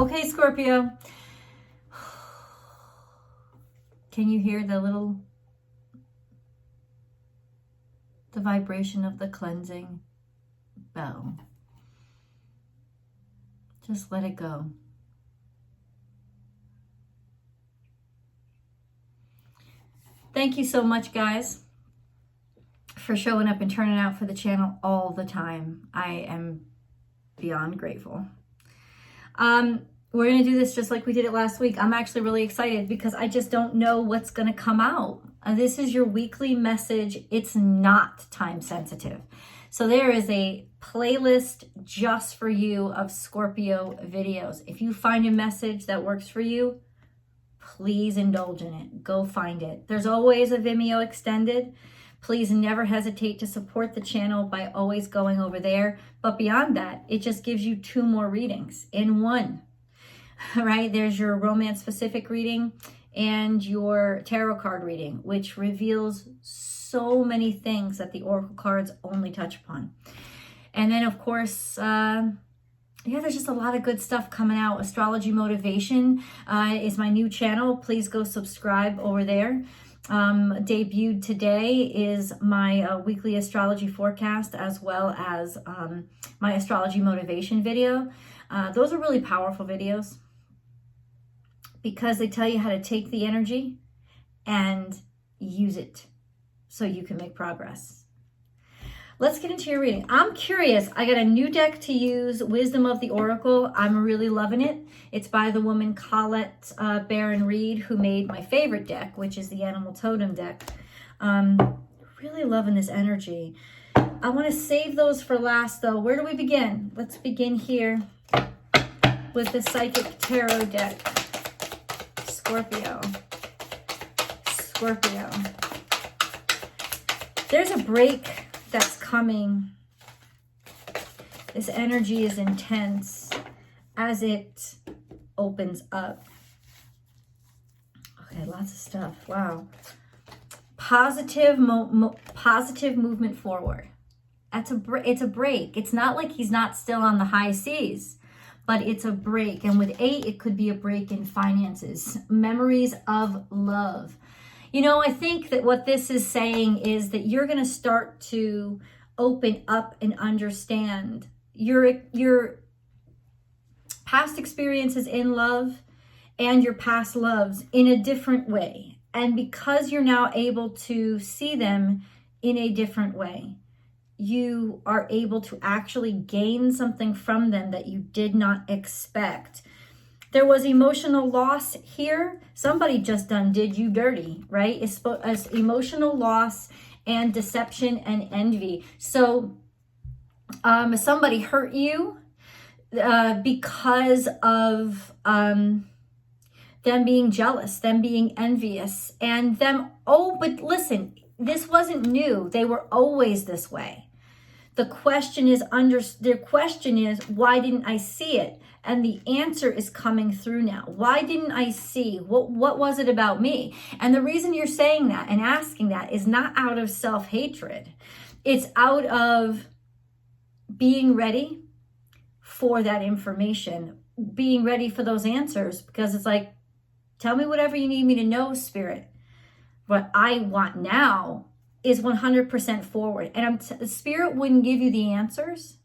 Okay, Scorpio. Can you hear the vibration of the cleansing bell? Just let it go. Thank you so much, guys, for showing up and turning out for the channel all the time. I am beyond grateful. We're going to do this just like we did it last week. I'm actually really excited because I just don't know what's going to come out. This is your weekly message. It's not time sensitive. So there is a playlist just for you of Scorpio videos. If you find a message that works for you, please indulge in it. Go find it. There's always a Vimeo extended. Please never hesitate to support the channel by always going over there. But beyond that, it just gives you 2 more readings in one. Right? There's your romance specific reading and your tarot card reading, which reveals so many things that the oracle cards only touch upon. And then, of course, there's just a lot of good stuff coming out. Astrology Motivation is my new channel. Please go subscribe over there. Debuted today is my weekly astrology forecast, as well as my astrology motivation video. Those are really powerful videos because they tell you how to take the energy and use it so you can make progress. Let's get into your reading. I'm curious. I got a new deck to use, Wisdom of the Oracle. I'm really loving it. It's by the woman Colette Baron Reed, who made my favorite deck, which is the Animal Totem deck. Really loving this energy. I want to save those for last, though. Where do we begin? Let's begin here with the Psychic Tarot deck. Scorpio. There's a break that's coming. This energy is intense as it opens up. Okay, lots of stuff. Wow. Positive movement forward. It's a break. It's not like he's not still on the high seas, but it's a break. And with 8, it could be a break in finances. Memories of love. You know, I think that what this is saying is that you're going to start to open up and understand your past experiences in love and your past loves in a different way. And because you're now able to see them in a different way, you are able to actually gain something from them that you did not expect. There was emotional loss here. Somebody just did you dirty, right? It's emotional loss and deception and envy. So somebody hurt you because of them being jealous, them being envious, and them, but listen, this wasn't new. They were always this way. The question is, why didn't I see it? And the answer is coming through now. Why didn't I see? What was it about me? And the reason you're saying that and asking that is not out of self-hatred. It's out of being ready for that information, being ready for those answers, because it's like, tell me whatever you need me to know, Spirit. What I want now is 100% forward. And Spirit wouldn't give you the answers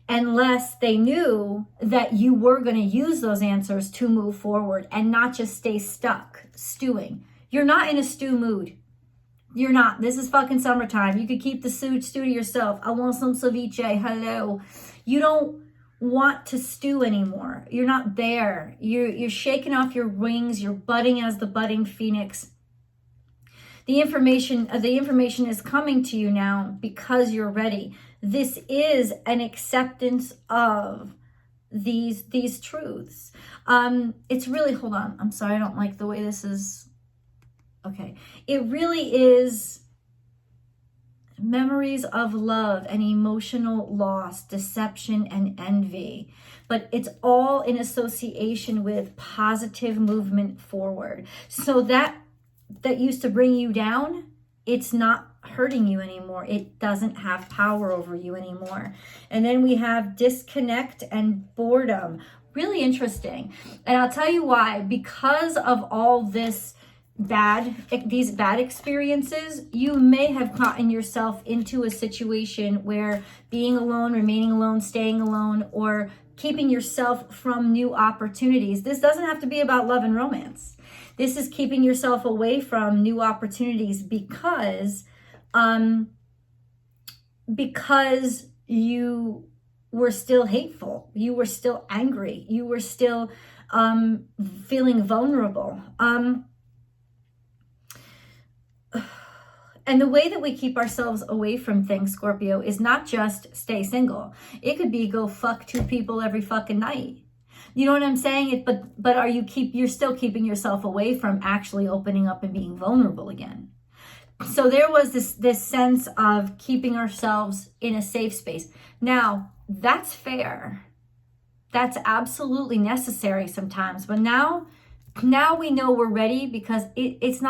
unless they knew that you were going to use those answers to move forward and not just stay stuck, stewing. You're not in a stew mood. You're not. This is fucking summertime. You could keep the stew to yourself. I want some ceviche. Hello. You don't want to stew anymore. You're not there. You're shaking off your wings. You're budding as the budding phoenix. The information is coming to you now because you're ready. This is an acceptance of these truths. It's really, hold on. I'm sorry, I don't like the way this is. Okay. It really is memories of love and emotional loss, deception and envy. But it's all in association with positive movement forward. So that used to bring you down, it's not hurting you anymore. It doesn't have power over you anymore. And then we have disconnect and boredom. Really interesting. And I'll tell you why. Because of all these bad experiences, you may have gotten yourself into a situation where being alone, remaining alone, staying alone, or keeping yourself from new opportunities. This doesn't have to be about love and romance. This is keeping yourself away from new opportunities because you were still hateful. You were still angry. You were still feeling vulnerable. And the way that we keep ourselves away from things, Scorpio, is not just stay single. It could be go fuck 2 people every fucking night. You know what I'm saying? But you're still keeping yourself away from actually opening up and being vulnerable again. So there was this sense of keeping ourselves in a safe space. Now, that's fair. That's absolutely necessary sometimes. But now we know we're ready because it's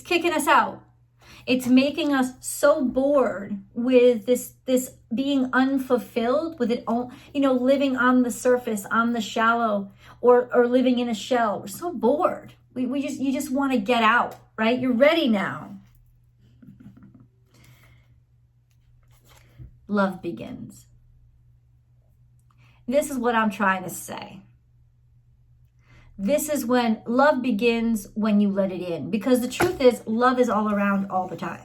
kicking us out. It's making us so bored with this being unfulfilled, with it all, living on the surface, on the shallow, or living in a shell. We're so bored. You just want to get out, right? You're ready now. Love begins. This is what I'm trying to say. This is when love begins, when you let it in. Because the truth is, love is all around all the time.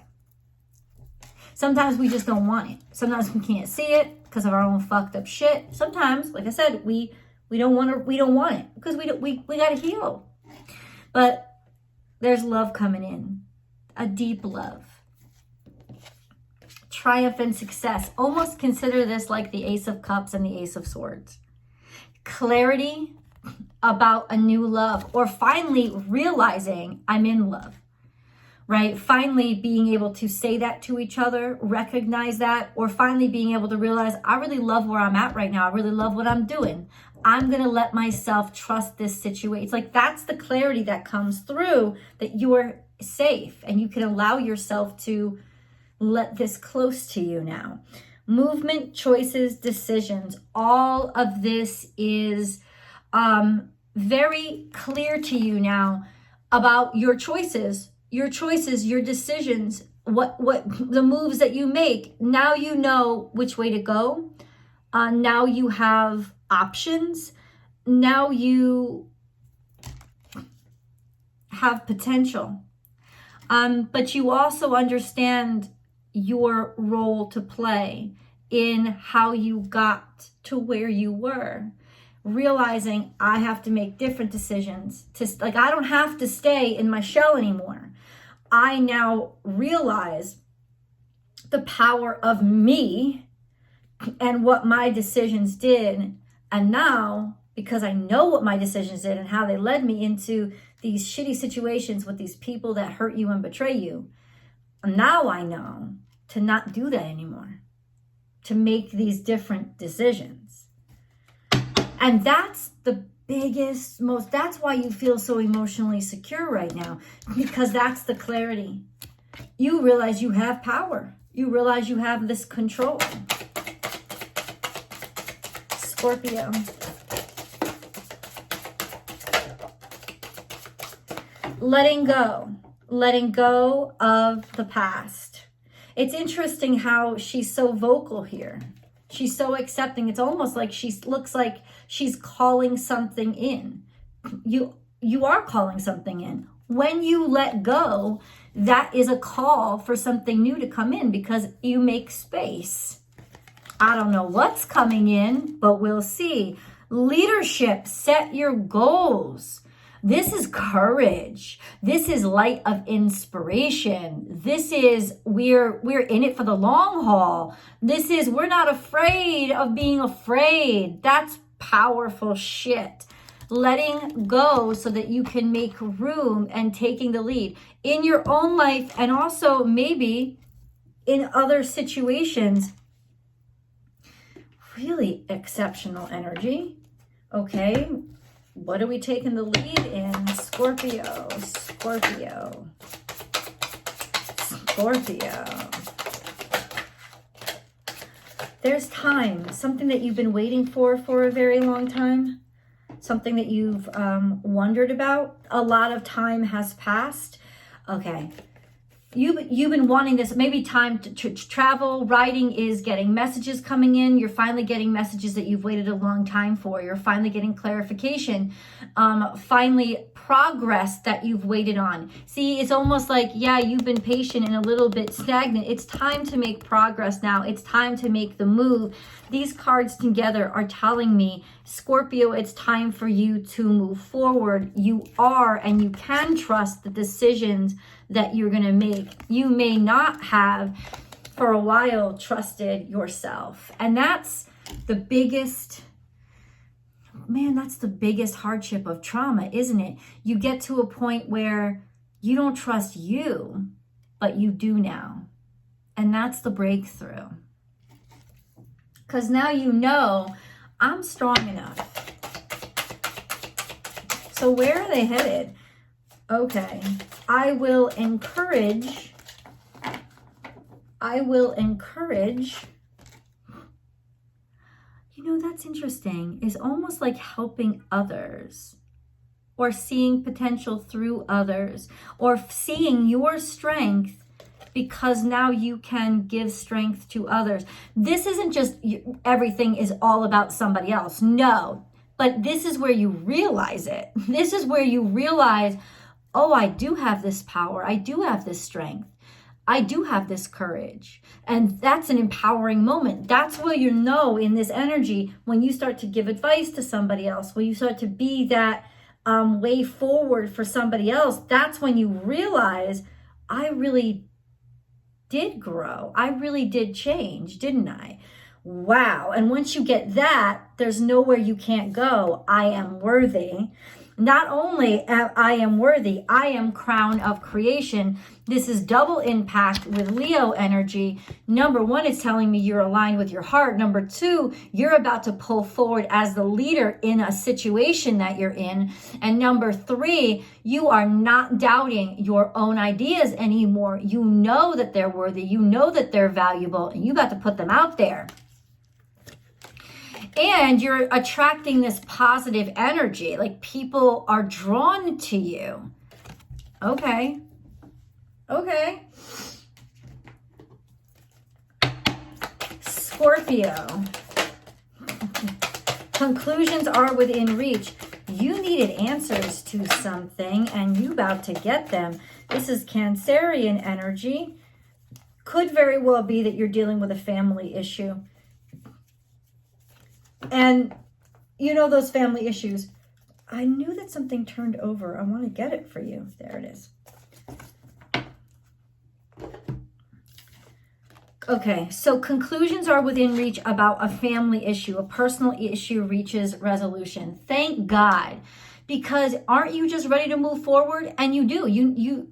Sometimes we just don't want it. Sometimes we can't see it because of our own fucked up shit. Sometimes, like I said, we don't want it because we got to heal. But there's love coming in, a deep love. Triumph and success. Almost consider this like the Ace of Cups and the Ace of Swords. Clarity about a new love, or finally realizing I'm in love, right? Finally being able to say that to each other, recognize that, or finally being able to realize I really love where I'm at right now. I really love what I'm doing. I'm going to let myself trust this situation. It's like that's the clarity that comes through, that you are safe and you can allow yourself to let this close to you now. Movement, choices, decisions. All of this is very clear to you now about your choices, your decisions, what the moves that you make. Now you know which way to go. Now you have options. Now you have potential. But you also understand your role to play in how you got to where you were. Realizing I have to make different decisions. I don't have to stay in my shell anymore. I now realize the power of me and what my decisions did. And now, because I know what my decisions did and how they led me into these shitty situations with these people that hurt you and betray you, now I know to not do that anymore, to make these different decisions. And that's the biggest, that's why you feel so emotionally secure right now, because that's the clarity. You realize you have power. You realize you have this control. Scorpio. Letting go of the past. It's interesting how she's so vocal here. She's so accepting. It's almost like looks like she's calling something in. You are calling something in. When you let go, that is a call for something new to come in because you make space. I don't know what's coming in, but we'll see. Leadership, set your goals. This is courage. This is light of inspiration. This is we're in it for the long haul. This is we're not afraid of being afraid. That's powerful shit. Letting go so that you can make room and taking the lead in your own life and also maybe in other situations. Really exceptional energy. Okay. What are we taking the lead in? Scorpio. There's time, something that you've been waiting for a very long time, something that you've wondered about. A lot of time has passed. Okay. You've been wanting this, maybe time to travel. Writing is getting messages coming in. You're finally getting messages that you've waited a long time for. You're finally getting clarification. Finally, progress that you've waited on. See, it's almost like, yeah, you've been patient and a little bit stagnant. It's time to make progress now. It's time to make the move. These cards together are telling me, Scorpio, it's time for you to move forward. You are and you can trust the decisions that you're going to make. You may not have for a while trusted yourself. And that's the biggest, man, that's the biggest hardship of trauma, isn't it? You get to a point where you don't trust you, but you do now. And that's the breakthrough. Because now you know, I'm strong enough. So where are they headed? Okay, I will encourage, you know, that's interesting. It's almost like helping others or seeing potential through others or seeing your strength because now you can give strength to others. This isn't just everything is all about somebody else. No, but this is where you realize it. This is where you realize, oh, I do have this power. I do have this strength. I do have this courage. And that's an empowering moment. That's where you know in this energy, when you start to give advice to somebody else, when you start to be that way forward for somebody else, that's when you realize, I really did grow. I really did change, didn't I? Wow. And once you get that, there's nowhere you can't go. I am worthy. Not only am I worthy, I am crown of creation. This is double impact with Leo energy. Number one, it's telling me you're aligned with your heart. Number two, you're about to pull forward as the leader in a situation that you're in. And number three, you are not doubting your own ideas anymore. You know that they're worthy. You know that they're valuable, and you got to put them out there. And you're attracting this positive energy. Like people are drawn to you. Okay. Okay. Scorpio. Conclusions are within reach. You needed answers to something and you about to get them. This is Cancerian energy. Could very well be that you're dealing with a family issue. And you know those family issues. I knew that something turned over. I want to get it for you. There it is. Okay, so conclusions are within reach about a family issue. A personal issue reaches resolution. Thank God. Because aren't you just ready to move forward? And you do.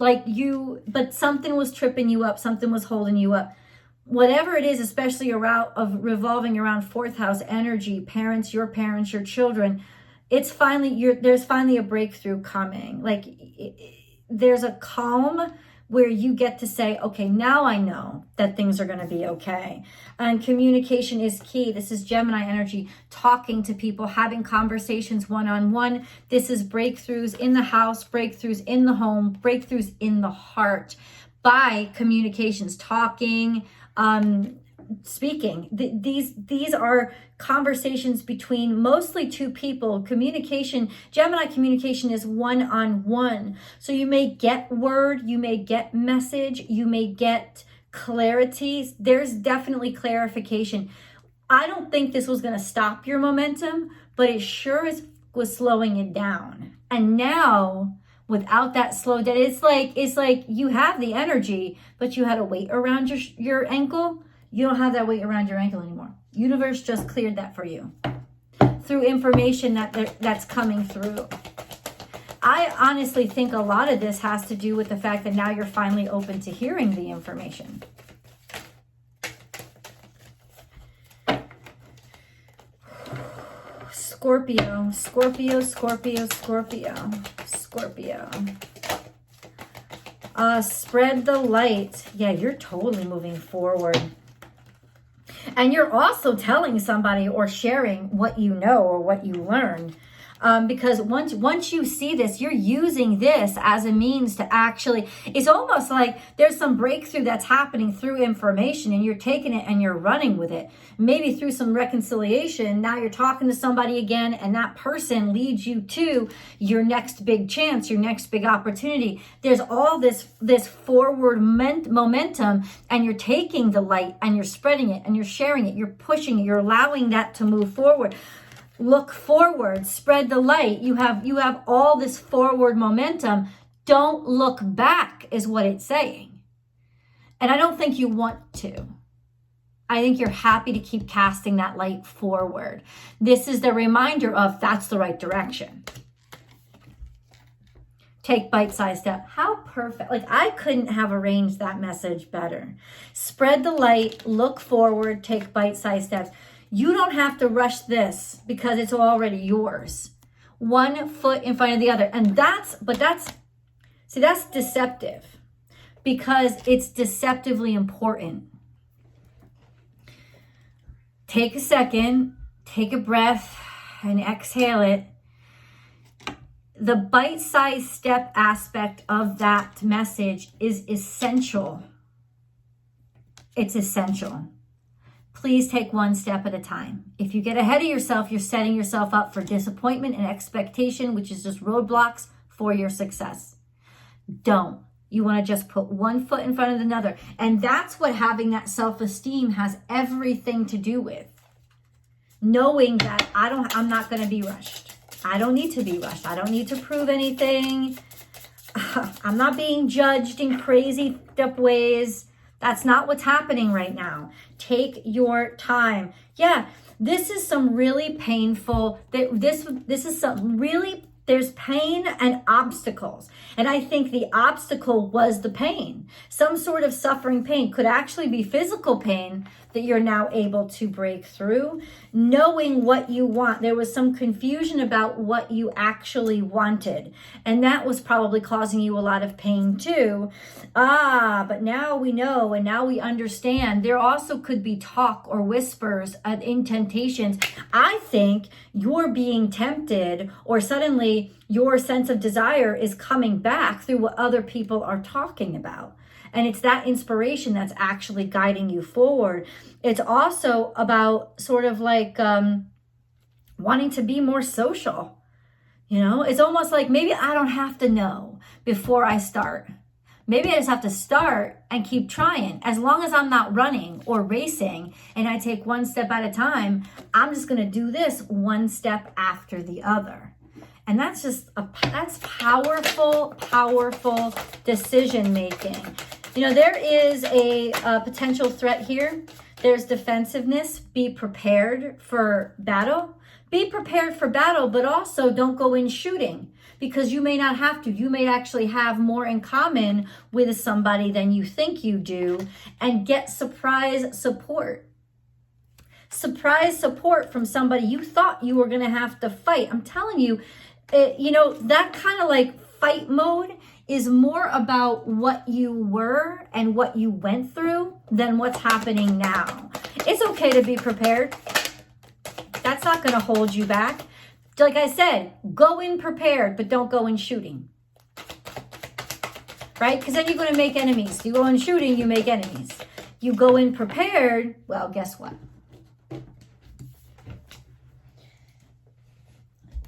But something was tripping you up. Something was holding you up. Whatever it is, especially revolving around fourth house energy, parents, your children, it's finally, there's finally a breakthrough coming. Like there's a calm where you get to say, okay, now I know that things are going to be okay. And communication is key. This is Gemini energy, talking to people, having conversations one-on-one. This is breakthroughs in the house, breakthroughs in the home, breakthroughs in the heart by communications, talking, speaking. These are conversations between mostly two people. Communication, Gemini communication is one-on-one. So you may get word, you may get message, you may get clarity. There's definitely clarification. I don't think this was going to stop your momentum, but it sure was slowing it down. And now, without that slow down, it's like you have the energy, but you had a weight around your ankle. You don't have that weight around your ankle anymore. Universe just cleared that for you through information that's coming through. I honestly think a lot of this has to do with the fact that now you're finally open to hearing the information. Scorpio, Scorpio, Scorpio, Scorpio, Scorpio. Spread the light. Yeah, you're totally moving forward. And you're also telling somebody or sharing what you know or what you learned. Because once you see this, you're using this as a means to actually, it's almost like there's some breakthrough that's happening through information and you're taking it and you're running with it. Maybe through some reconciliation, now you're talking to somebody again and that person leads you to your next big chance, your next big opportunity. There's all this forward momentum, and you're taking the light and you're spreading it and you're sharing it, you're pushing it, you're allowing that to move forward. Look forward, spread the light. You have all this forward momentum. Don't look back is what it's saying. And I don't think you want to. I think you're happy to keep casting that light forward. This is the reminder of that's the right direction. Take bite-sized steps. How perfect. Like, I couldn't have arranged that message better. Spread the light, look forward, take bite-sized steps. You don't have to rush this because it's already yours. One foot in front of the other. And that's deceptive, because it's deceptively important. Take a second, take a breath, and exhale it. The bite-sized step aspect of that message is essential. It's essential. Please take one step at a time. If you get ahead of yourself, you're setting yourself up for disappointment and expectation, which is just roadblocks for your success. Don't. You want to just put one foot in front of another. And that's what having that self-esteem has everything to do with. Knowing that I'm not going to be rushed. I don't need to be rushed. I don't need to prove anything. I'm not being judged in crazy up ways. That's not what's happening right now. Take your time. Yeah, this is some really painful, this is some really, there's pain and obstacles. And I think the obstacle was the pain. Some sort of suffering pain could actually be physical pain that you're now able to break through. Knowing what you want. There was some confusion about what you actually wanted. And that was probably causing you a lot of pain too. But now we know and now we understand. There also could be talk or whispers in temptations. I think you're being tempted, or suddenly your sense of desire is coming back through what other people are talking about. And it's that inspiration that's actually guiding you forward. It's also about sort of like wanting to be more social. You know, it's almost like maybe I don't have to know before I start. Maybe I just have to start and keep trying. As long as I'm not running or racing and I take one step at a time, I'm just going to do this one step after the other. And that's that's powerful, powerful decision making. You know, there is a potential threat here. There's defensiveness. Be prepared for battle. Be prepared for battle, but also don't go in shooting, because you may not have to. You may actually have more in common with somebody than you think you do, and get surprise support. Surprise support from somebody you thought you were going to have to fight. I'm telling you, you know, that kind of like fight mode is more about what you were and what you went through than what's happening now. It's okay to be prepared. That's not going to hold you back. Like I said, go in prepared, but don't go in shooting. Right? Because then you're going to make enemies. You go in shooting, you make enemies. You go in prepared, well, guess what?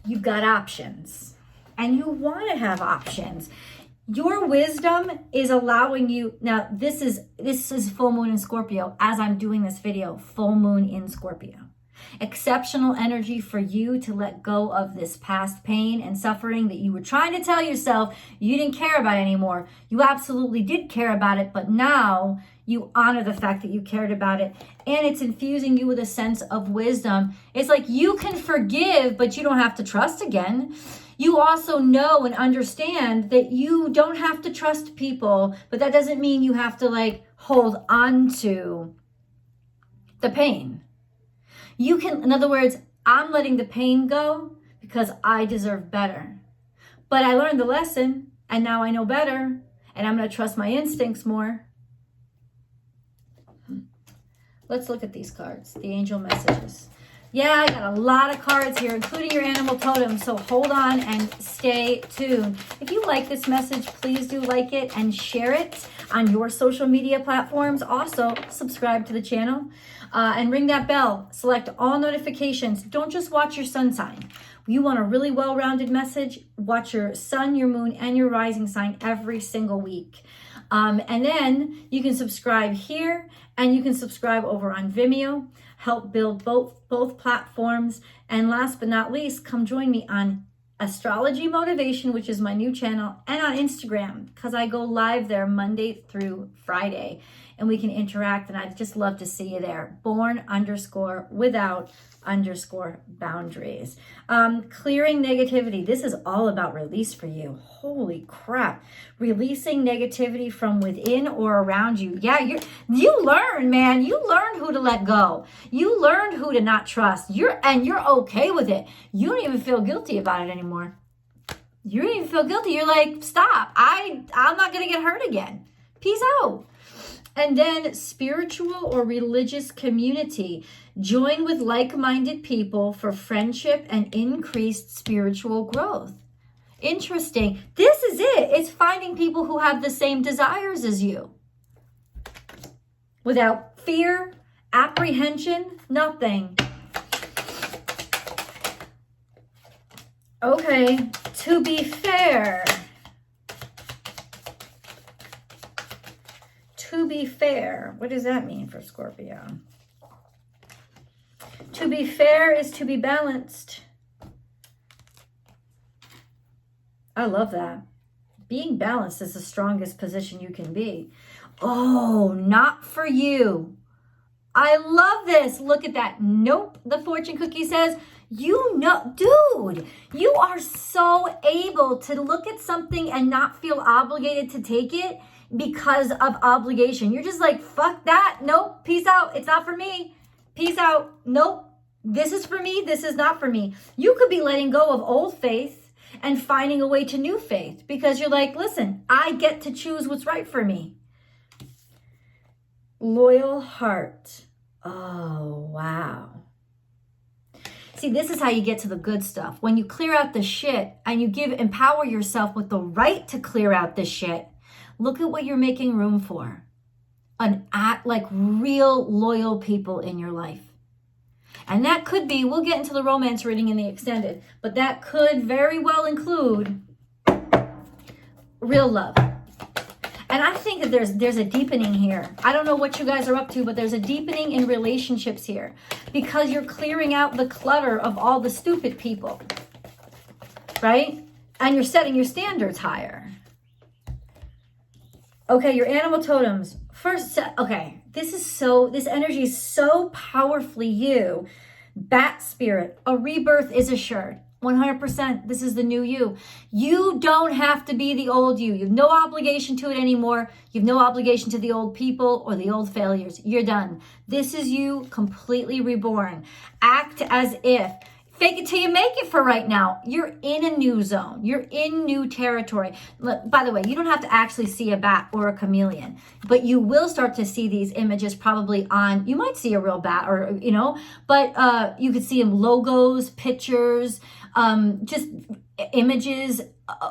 You've got options. And you want to have options. Your wisdom is allowing you, now this is full moon in Scorpio. As I'm doing this video, full moon in Scorpio. Exceptional energy for you to let go of this past pain and suffering that you were trying to tell yourself you didn't care about anymore. You absolutely did care about it, but now you honor the fact that you cared about it, and it's infusing you with a sense of wisdom. It's like you can forgive, but you don't have to trust again. You also know and understand that you don't have to trust people, but that doesn't mean you have to like hold on to the pain. You can, in other words, I'm letting the pain go because I deserve better. But I learned the lesson, and now I know better, and I'm going to trust my instincts more. Let's look at these cards, the angel messages. Yeah, I got a lot of cards here, including your animal totem. So hold on and stay tuned. If you like this message, please do like it and share it on your social media platforms. Also, subscribe to the channel and ring that bell. Select all notifications. Don't just watch your sun sign. You want a really well-rounded message, watch your sun, your moon, and your rising sign every single week. And then you can subscribe here and you can subscribe over on Vimeo. Help build both platforms. And last but not least, come join me on Astrology Motivation, which is my new channel, and on Instagram, because I go live there Monday through Friday, and we can interact, and I'd just love to see you there. Born_without_boundaries. Clearing negativity. This is all about release for you. Holy crap. Releasing negativity from within or around you. Yeah, you learn, man. You learn who to let go. You learned who to not trust. You're okay with it. You don't even feel guilty about it anymore. You don't even feel guilty. You're like, stop. I'm not going to get hurt again. Peace out. And then spiritual or religious community. Join with like-minded people for friendship and increased spiritual growth. Interesting. This is it. It's finding people who have the same desires as you. Without fear, apprehension, nothing. Okay, to be fair. To be fair. What does that mean for Scorpio? To be fair is to be balanced. I love that. Being balanced is the strongest position you can be. Oh, not for you. I love this. Look at that. Nope. The fortune cookie says, you know, dude, you are so able to look at something and not feel obligated to take it because of obligation. You're just like, fuck that. Nope. Peace out. It's not for me. Peace out. Nope. This is for me. This is not for me. You could be letting go of old faith and finding a way to new faith because you're like, listen, I get to choose what's right for me. Loyal heart. Oh, wow. See, this is how you get to the good stuff. When you clear out the shit and you empower yourself with the right to clear out the shit, look at what you're making room for. Like real loyal people in your life. And that could be, we'll get into the romance reading in the extended, but that could very well include real love. And I think that there's a deepening here. I don't know what you guys are up to, but there's a deepening in relationships here because you're clearing out the clutter of all the stupid people, right? And you're setting your standards higher. Okay, your animal totems. First, okay, this energy is so powerfully you. Bat spirit, a rebirth is assured. 100%. This is the new you. You don't have to be the old you. You have no obligation to it anymore. You have no obligation to the old people or the old failures. You're done. This is you completely reborn. Act as if. Fake it till you make it for right now. You're in a new zone. You're in new territory. By the way, you don't have to actually see a bat or a chameleon, but you will start to see these images probably on, you might see a real bat or, but you could see them logos, pictures, just images,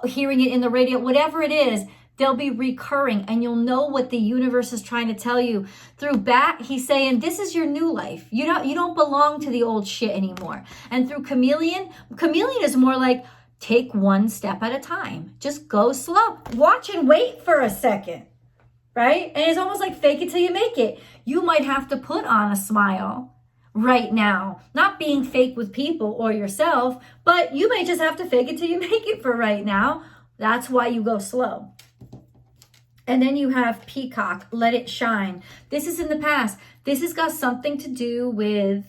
hearing it in the radio, whatever it is. They'll be recurring and you'll know what the universe is trying to tell you. Through bat, he's saying, this is your new life. You don't belong to the old shit anymore. And through chameleon is more like, take one step at a time. Just go slow. Watch and wait for a second, right? And it's almost like fake it till you make it. You might have to put on a smile right now. Not being fake with people or yourself, but you may just have to fake it till you make it for right now. That's why you go slow. And then you have peacock, let it shine. This is in the past. This has got something to do with,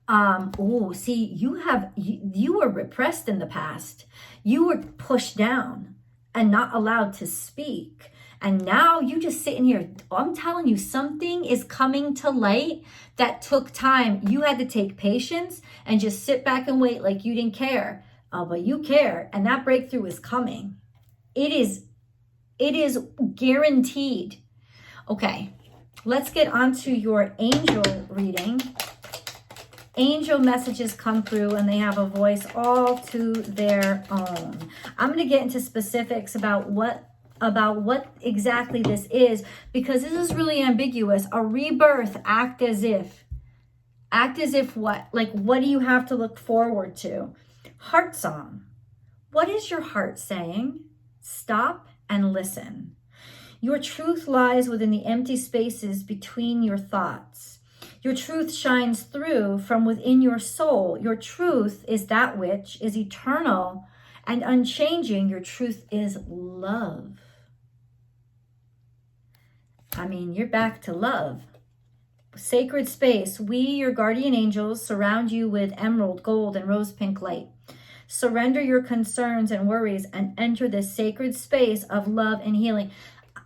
you were repressed in the past. You were pushed down and not allowed to speak. And now you just sitting here. I'm telling you, something is coming to light that took time. You had to take patience and just sit back and wait like you didn't care. But you care. And that breakthrough is coming. It is guaranteed. Okay, Let's get onto your angel reading. Angel messages come through and they have a voice all to their own. I'm going to get into specifics about what exactly this is, because this is really ambiguous. A rebirth, act as if. Act as if what? Like, what do you have to look forward to? Heart song. What is your heart saying? Stop and listen. Your truth lies within the empty spaces between your thoughts. Your truth shines through from within your soul. Your truth is that which is eternal and unchanging. Your truth is love. I mean, you're back to love. Sacred space. We, your guardian angels, surround you with emerald, gold, and rose pink light. Surrender your concerns and worries and enter this sacred space of love and healing.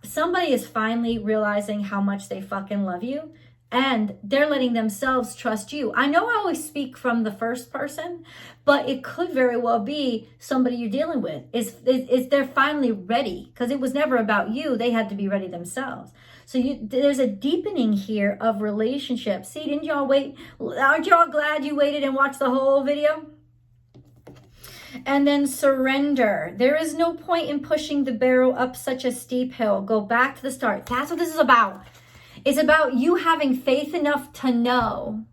Somebody is finally realizing how much they fucking love you, and they're letting themselves trust you. I know I always speak from the first person, but it could very well be somebody you're dealing with. They're finally ready, because it was never about you. They had to be ready themselves. So there's a deepening here of relationships. See, didn't y'all wait? Aren't y'all glad you waited and watched the whole video? And then surrender. There is no point in pushing the barrel up such a steep hill. Go back to the start. That's what this is about. It's about you having faith enough to know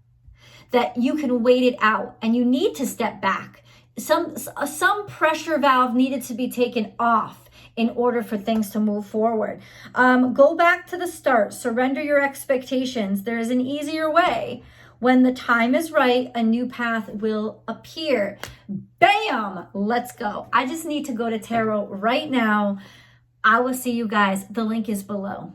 that you can wait it out, and you need to step back. Some pressure valve needed to be taken off in order for things to move forward. Go back to the start. Surrender your expectations. There is an easier way. When the time is right, a new path will appear. Bam! Let's go. I just need to go to tarot right now. I will see you guys. The link is below.